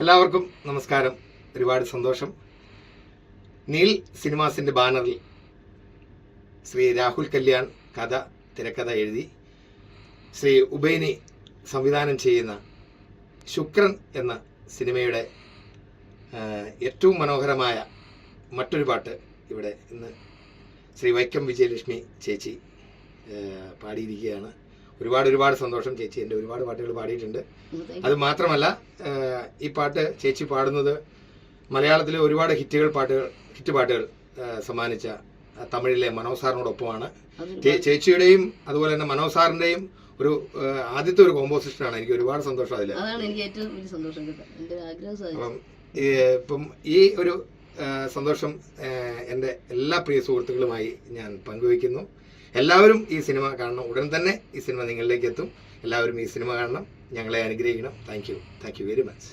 എല്ലാവർക്കും നമസ്കാരം. ഒരുപാട് സന്തോഷം. നീൽ സിനിമാസിന്റെ ബാനറിൽ ശ്രീ രാഹുൽ കല്യാൺ തിരക്കഥ എഴുതി ശ്രീ ഉബൈനി സംവിധാനം ചെയ്യുന്ന ശുക്രൻ എന്ന സിനിമയുടെ ഏറ്റവും മനോഹരമായ മറ്റൊരു പാട്ട് ഇവിടെ ഇന്ന് ശ്രീ വൈക്കം വിജയലക്ഷ്മി ചേച്ചി പാടിയിരിക്കുകയാണ്. ഒരുപാട് സന്തോഷം. ചേച്ചി എൻ്റെ ഒരുപാട് പാട്ടുകൾ പാടിയിട്ടുണ്ട്. അത് മാത്രമല്ല, ഈ പാട്ട് ചേച്ചി പാടുന്നത് മലയാളത്തിലെ ഒരുപാട് ഹിറ്റ് പാട്ടുകൾ സമ്മാനിച്ച തമിഴിലെ മനോജ് സാറിനോടൊപ്പമാണ്. ചേച്ചിയുടെയും അതുപോലെ തന്നെ മനോജ് സാറിന്റെയും ആദ്യത്തെ ഒരു കോമ്പോസിഷനാണ്. എനിക്ക് ഒരുപാട് സന്തോഷം അതിൽ. അപ്പം ഇപ്പം ഈ ഒരു സന്തോഷം എൻ്റെ എല്ലാ പ്രിയ സുഹൃത്തുക്കളുമായി ഞാൻ പങ്കുവയ്ക്കുന്നു. എല്ലാവരും ഈ സിനിമ കാണണം. ഉടൻ തന്നെ ഈ സിനിമ നിങ്ങളിലേക്ക് എത്തും. എല്ലാവരും ഈ സിനിമ കാണണം. ഞങ്ങളെ അനുഗ്രഹിക്കണം. Thank you very much.